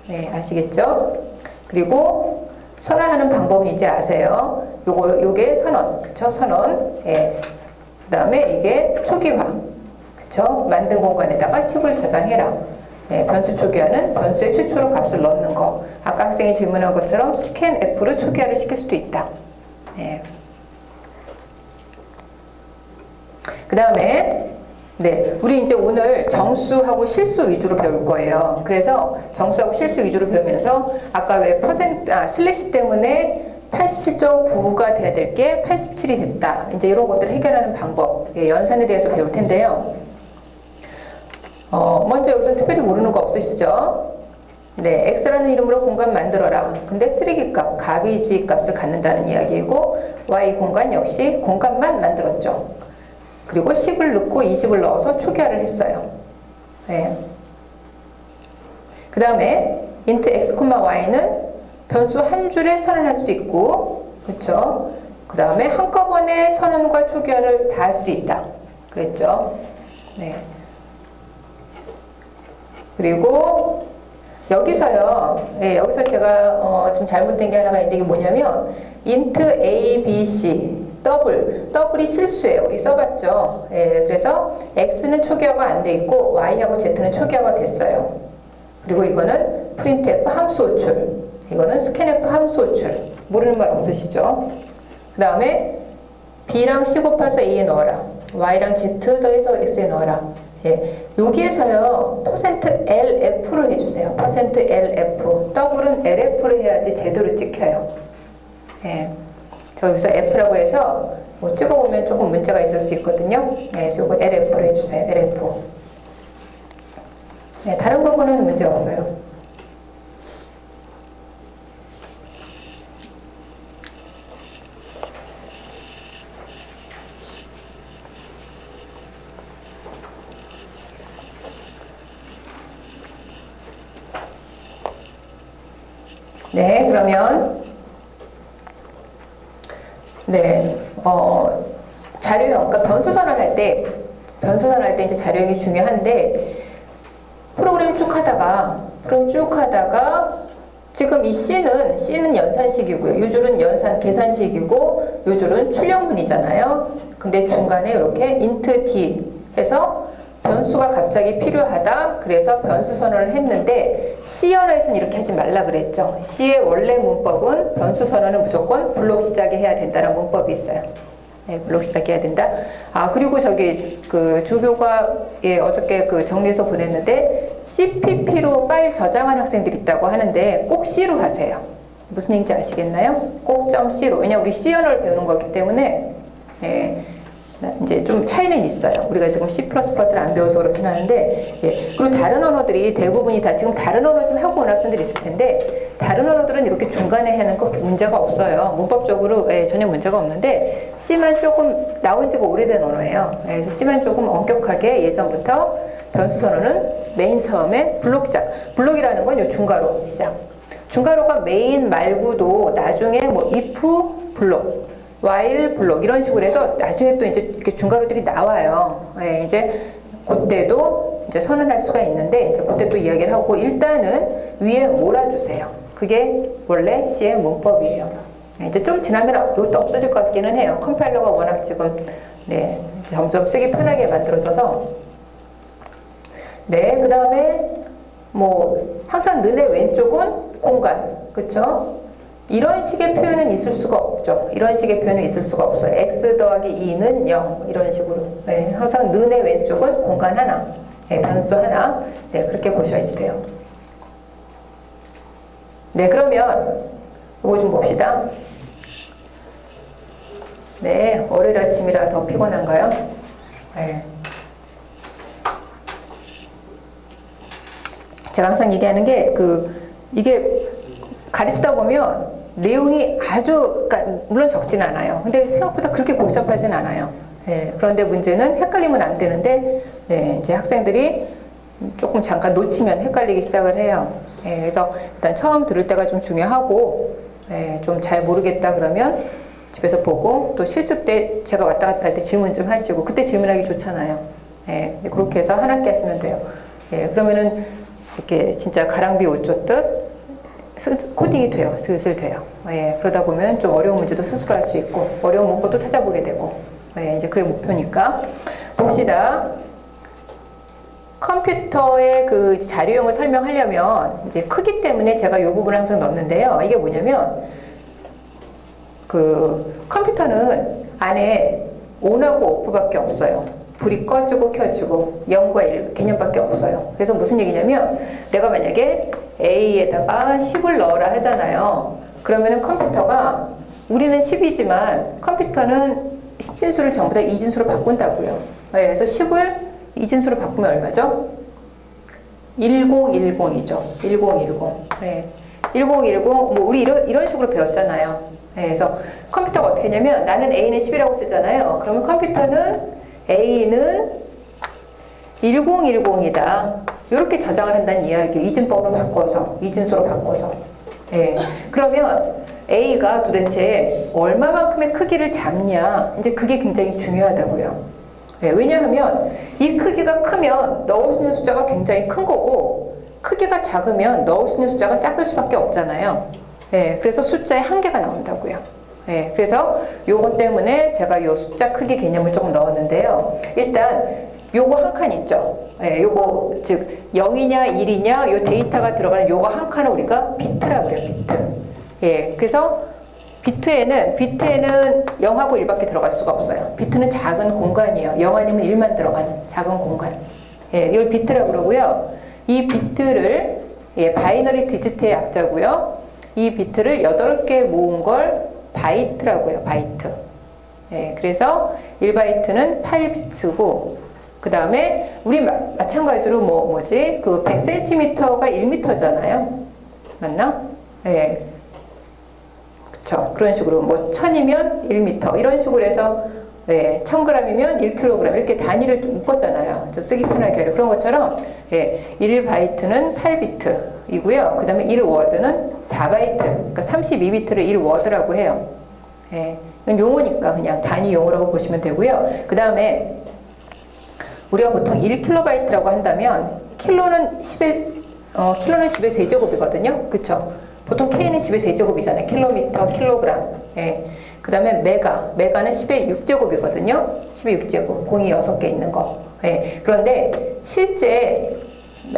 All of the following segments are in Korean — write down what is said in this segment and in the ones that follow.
네, 아시겠죠? 그리고 선언하는 방법은 이제 아세요. 요게 선언, 그쵸? 선언. 예. 그 다음에 이게 초기화, 그쵸? 만든 공간에다가 10을 저장해라. 예, 변수 초기화는 변수의 최초로 값을 넣는 거. 아까 학생이 질문한 것처럼 스캔 F로 초기화를 시킬 수도 있다. 예. 그 다음에 네, 우리 이제 오늘 정수하고 실수 위주로 배울 거예요. 그래서 정수하고 실수 위주로 배우면서 아까 왜 슬래시 때문에 87.9가 돼야 될 게 87이 됐다. 이제 이런 것들을 해결하는 방법, 예, 연산에 대해서 배울 텐데요. 먼저 여기서 특별히 모르는 거 없으시죠? 네, x라는 이름으로 공간 만들어라. 근데 쓰레기값, 가비지 값을 갖는다는 이야기이고 y 공간 역시 공간만 만들었죠. 그리고 10을 넣고 20을 넣어서 초기화를 했어요. 네. 그 다음에 int x, y는 변수 한 줄에 선언할 수 있고, 그렇죠? 그 다음에 한꺼번에 선언과 초기화를 다 할 수도 있다. 그랬죠? 네. 그리고 여기서요, 예, 여기서 제가 좀 잘못된 게 하나가 있는데 이게 뭐냐면 int a, b, c 더블이 실수예요. 우리 써봤죠. 예, 그래서 x는 초기화가 안 돼 있고 y하고 z는 초기화가 됐어요. 그리고 이거는 printf 함수 호출, 이거는 scanf 함수 호출. 모르는 말 없으시죠? 그 다음에 b랑 c 곱해서 a에 넣어라. y랑 z 더해서 x에 넣어라. 예, 여기에서요 %lf로 해주세요. %lf. 더블은 lf로 해야지 제대로 찍혀요. 예. 저 여기서 F라고 해서 뭐 찍어보면 조금 문제가 있을 수 있거든요. 네, 그래서 이거 LF로 해주세요. LF. 네, 다른 부분은 문제 없어요. 네, 그러면 네, 자료형, 그러니까 변수 선언할 때 이제 자료형이 중요한데, 프로그램 쭉 하다가 지금 이 C는 연산식이고요. 요 줄은 계산식이고, 요 줄은 출력문이잖아요. 근데 중간에 이렇게 int d 해서 변수가 갑자기 필요하다. 그래서 변수 선언을 했는데 C 언어에서는 이렇게 하지 말라 그랬죠. C의 원래 문법은 변수 선언은 무조건 블록 시작에 해야 된다는 문법이 있어요. 네, 블록 시작해야 된다. 아, 그리고 저기 그 조교가 예, 어저께 그 정리해서 보냈는데 CPP로 파일 저장한 학생들이 있다고 하는데 꼭 C로 하세요. 무슨 얘기인지 아시겠나요? 꼭 .C로. 왜냐 우리 C 언어를 배우는 거기 때문에 예. 이제 좀 차이는 있어요. 우리가 지금 C++를 안 배워서 그렇긴 하는데, 예. 그리고 다른 언어들이 대부분이 다 지금 다른 언어 좀 하고 온 학생들이 있을 텐데, 다른 언어들은 이렇게 중간에 하는 거 문제가 없어요. 문법적으로 예, 전혀 문제가 없는데, C만 조금 나온 지가 오래된 언어예요. 예, 그래서 C만 조금 엄격하게 예전부터 변수 선언은 맨 처음에 블록 시작. 블록이라는 건 요 중괄호 시작. 중괄호가 메인 말고도 나중에 뭐 if 블록, while 블록 이런 식으로 해서 나중에 또 이제 이렇게 중괄호들이 나와요. 예, 이제 그때도 이제 선언할 수가 있는데 이제 그때 또 이야기를 하고 일단은 위에 몰아주세요. 그게 원래 C의 문법이에요. 예, 이제 좀 지나면 이것도 없어질 것 같기는 해요. 컴파일러가 워낙 지금 네, 점점 쓰기 편하게 만들어져서 네, 그 다음에 뭐 항상 는의 왼쪽은 공간, 그렇죠? 이런 식의 표현은 있을 수가 없죠. 이런 식의 표현은 있을 수가 없어요. x 더하기 2는 0 이런 식으로. 네, 항상 는의 왼쪽은 공간 하나, 네, 변수 하나. 네, 그렇게 보셔야지 돼요. 네, 그러면 이거 좀 봅시다. 네, 월요일 아침이라 더 피곤한가요? 네. 제가 항상 얘기하는 게 이게 가르치다 보면 내용이 아주, 그러니까 물론 적진 않아요. 근데 생각보다 그렇게 복잡하진 않아요. 예, 그런데 문제는 헷갈리면 안 되는데, 예, 이제 학생들이 조금 잠깐 놓치면 헷갈리기 시작을 해요. 예, 그래서 일단 처음 들을 때가 좀 중요하고, 예, 좀 잘 모르겠다 그러면 집에서 보고, 또 실습 때 제가 왔다 갔다 할 때 질문 좀 하시고, 그때 질문하기 좋잖아요. 예, 그렇게 해서 한 학기 하시면 돼요. 예, 그러면은 이렇게 진짜 가랑비 옷 줬듯 코딩이 돼요. 슬슬 돼요. 예, 그러다 보면 좀 어려운 문제도 스스로 할 수 있고 어려운 문법도 찾아보게 되고 예, 이제 그게 목표니까 봅시다. 컴퓨터의 그 자료형을 설명하려면 이제 크기 때문에 제가 이 부분을 항상 넣는데요. 이게 뭐냐면 그 컴퓨터는 안에 온하고 오프밖에 없어요. 불이 꺼지고 켜지고 0과 1 개념밖에 없어요. 그래서 무슨 얘기냐면 내가 만약에 A에다가 10을 넣어라 하잖아요. 그러면은 컴퓨터가 우리는 10이지만 컴퓨터는 10진수를 전부 다 2진수로 바꾼다고요. 네, 그래서 10을 2진수로 바꾸면 얼마죠? 1010이죠. 1010. 네. 1010, 뭐 우리 이런 식으로 배웠잖아요. 네, 그래서 컴퓨터가 어떻게 했냐면 나는 A는 10이라고 쓰잖아요. 그러면 컴퓨터는 A는 1010이다. 이렇게 저장을 한다는 이야기예요. 이진법을 바꿔서, 이진수로 바꿔서. 예. 그러면 A가 도대체 얼마만큼의 크기를 잡냐? 이제 그게 굉장히 중요하다고요. 예. 왜냐하면 이 크기가 크면 넣을 수 있는 숫자가 굉장히 큰 거고, 크기가 작으면 넣을 수 있는 숫자가 작을 수밖에 없잖아요. 예. 그래서 숫자에 한계가 나온다고요. 네, 그래서 요거 때문에 제가 요 숫자 크기 개념을 조금 넣었는데요. 일단 요거 한 칸 있죠. 네, 요거 즉 0이냐 1이냐 요 데이터가 들어가는 요거 한 칸을 우리가 비트라고 그래요. 비트. 예, 그래서 비트에는 0하고 1밖에 들어갈 수가 없어요. 비트는 작은 공간이에요. 0 아니면 1만 들어가는 작은 공간. 예, 이걸 비트라고 그러고요. 이 비트를 예, 바이너리 디지트의 약자고요. 이 비트를 8개 모은 걸 바이트라고 해요. 바이트. 네, 그래서 1바이트는 8비트고 그 다음에 우리 마찬가지로 그 100cm가 1m잖아요. 맞나? 네. 그쵸. 그런 식으로 1000이면 1m 이런 식으로 해서 네, 1000g이면 1kg 이렇게 단위를 묶었잖아요. 쓰기 편하게 하려 그런 것처럼 예, 1바이트는 8비트이고요. 그 다음에 1워드는 4바이트, 그러니까 32비트를 1워드라고 해요. 예, 이건 용어니까 그냥 단위 용어라고 보시면 되고요. 그 다음에 우리가 보통 1kb라고 한다면 킬로는 10의 세제곱이거든요. 그쵸? 보통 K는 10의 세제곱이잖아요. 킬로미터, 킬로그램. 예. 그 다음에 메가는 10의 6제곱이거든요. 10의 6제곱. 공이 6개 있는 거. 예. 그런데 실제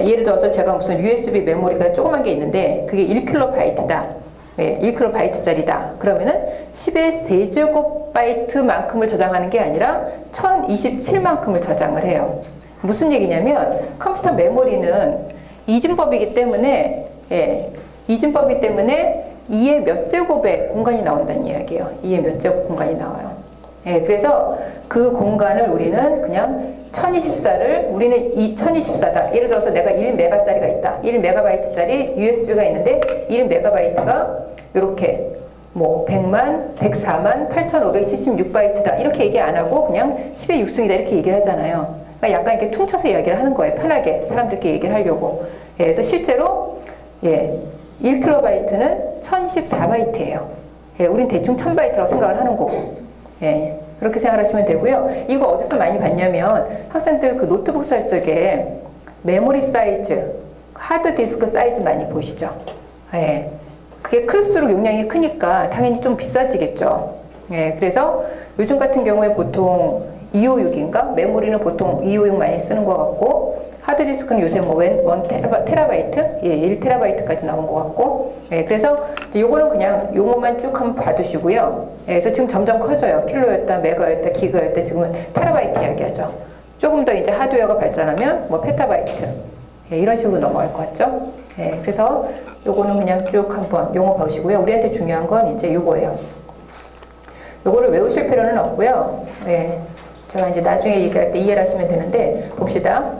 예를 들어서 제가 무슨 USB 메모리가 조그만 게 있는데 그게 1kb다. 예, 1kb짜리다. 그러면은 10의 세제곱 바이트만큼을 저장하는 게 아니라 1027만큼을 저장을 해요. 무슨 얘기냐면 컴퓨터 메모리는 이진법이기 때문에 예, 이진법이기 때문에 2의 몇 제곱의 공간이 나온다는 이야기예요. 2의 몇 제곱 공간이 나와요. 예, 그래서 그 공간을 우리는 그냥 1024를 우리는 1024다. 예를 들어서 내가 1메가짜리가 있다. 1메가바이트짜리 USB가 있는데 1메가바이트가 이렇게 100만, 104만, 8576바이트다. 이렇게 얘기 안 하고 그냥 10의 6승이다. 이렇게 얘기를 하잖아요. 그러니까 약간 이렇게 퉁쳐서 이야기를 하는 거예요. 편하게 사람들께 얘기를 하려고. 예, 그래서 실제로 예, 1kb는 1024바이트예요. 예, 우린 대충 1000바이트라고 생각을 하는 거고. 예, 그렇게 생각하시면 되고요. 이거 어디서 많이 봤냐면 학생들 그 노트북 살 적에 메모리 사이즈, 하드디스크 사이즈 많이 보시죠. 예, 그게 클수록 용량이 크니까 당연히 좀 비싸지겠죠. 예, 그래서 요즘 같은 경우에 보통 256인가? 메모리는 보통 256 많이 쓰는 것 같고 하드디스크는 요새 1테라바이트? 예, 1테라바이트까지 나온 것 같고 예, 그래서 이제 요거는 그냥 용어만 쭉 한번 봐두시고요. 예, 그래서 지금 점점 커져요. 킬로였다, 메가였다, 기가였다, 지금은 테라바이트 이야기하죠. 조금 더 이제 하드웨어가 발전하면 페타바이트 예, 이런 식으로 넘어갈 것 같죠? 예, 그래서 요거는 그냥 쭉 한번 용어 보시고요. 우리한테 중요한 건 이제 요거예요. 요거를 외우실 필요는 없고요. 예, 제가 이제 나중에 얘기할 때 이해를 하시면 되는데 봅시다.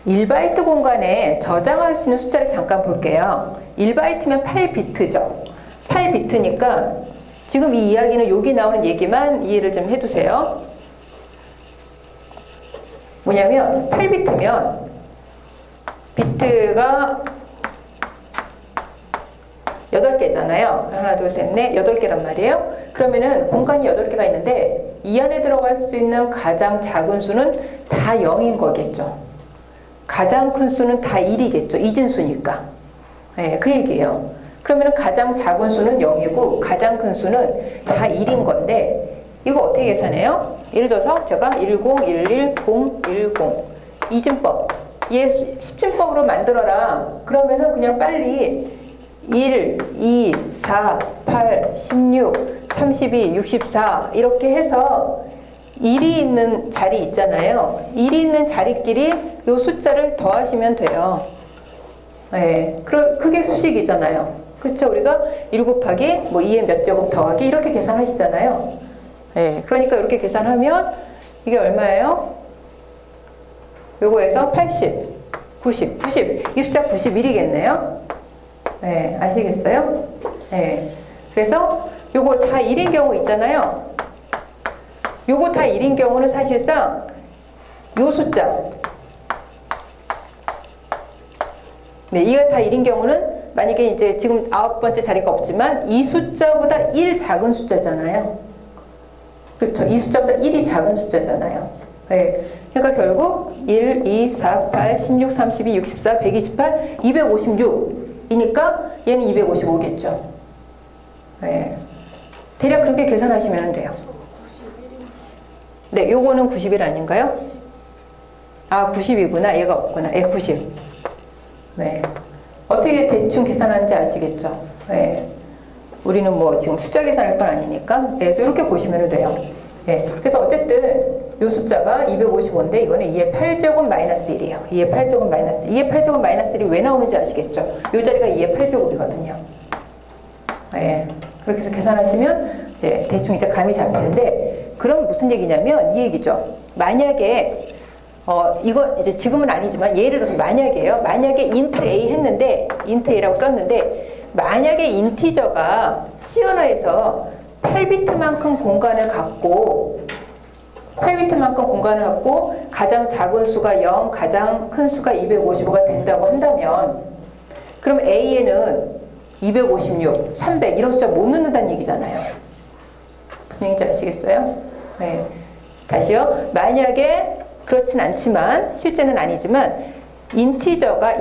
1바이트 공간에 저장할 수 있는 숫자를 잠깐 볼게요. 1바이트면 8비트죠. 8비트니까 지금 이 이야기는 여기 나오는 얘기만 이해를 좀 해두세요. 뭐냐면 8비트면 비트가 8개잖아요. 하나, 둘, 셋, 넷, 8개란 말이에요. 그러면은 공간이 8개가 있는데 이 안에 들어갈 수 있는 가장 작은 수는 다 0인 거겠죠. 가장 큰 수는 다 1이겠죠. 이진수니까. 네, 그 얘기예요. 그러면 가장 작은 수는 0이고 가장 큰 수는 다 1인 건데 이거 어떻게 계산해요? 예를 들어서 제가 10, 11, 0, 10 이진법 얘 10진법으로 만들어라. 그러면은 그냥 빨리 1, 2, 4, 8, 16, 32, 64 이렇게 해서 1이 있는 자리 있잖아요. 1이 있는 자리끼리 요 숫자를 더하시면 돼요. 네, 그게 수식이잖아요. 그렇죠? 우리가 1 곱하기 뭐 2의 몇 제곱 더하기 이렇게 계산하시잖아요. 네, 그러니까 이렇게 계산하면 이게 얼마예요? 요거에서 80, 90 이 숫자 91이겠네요. 네, 아시겠어요? 네, 그래서 요거 다 1인 경우 있잖아요. 요거 다 1인 경우는 사실상 요 숫자 네, 이가 다 1인 경우는 만약에 이제 지금 9번째 자리가 없지만 이 숫자보다 1 작은 숫자잖아요. 그렇죠. 이 숫자보다 1이 작은 숫자잖아요. 네. 그러니까 결국 1, 2, 4, 8, 16, 32, 64, 128, 256이니까 얘는 255겠죠. 네. 대략 그렇게 계산하시면 돼요. 네, 요거는 90일 아닌가요? 아, 90이구나. 얘가 없구나. 예, 90. 네. 어떻게 대충 계산하는지 아시겠죠? 네. 우리는 뭐 지금 숫자 계산할 건 아니니까. 네, 그래서 이렇게 보시면 돼요. 네. 그래서 어쨌든 요 숫자가 255인데 이거는 2의 8제곱 마이너스 1이에요. 2의 8제곱 마이너스 2의 8제곱 마이너스 1이 왜 나오는지 아시겠죠? 요 자리가 2의 8제곱이거든요. 네. 그렇게 해서 계산하시면 네, 대충 이제 감이 잡히는데 그럼 무슨 얘기냐면 이 얘기죠. 만약에 이거 이제 지금은 아니지만 예를 들어서 만약에 int a 했는데 int a라고 썼는데 만약에 인티저가 C 언어에서 8비트만큼 공간을 갖고 가장 작은 수가 0, 가장 큰 수가 255가 된다고 한다면 그럼 a에는 256, 300 이런 숫자 못 넣는다는 얘기잖아요. 무슨 얘기인지 아시겠어요? 네. 다시요. 만약에 그렇진 않지만 실제는 아니지만 인트가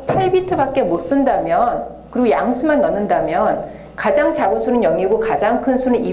8비트밖에 못 쓴다면 그리고 양수만 넣는다면 가장 작은 수는 0이고 가장 큰 수는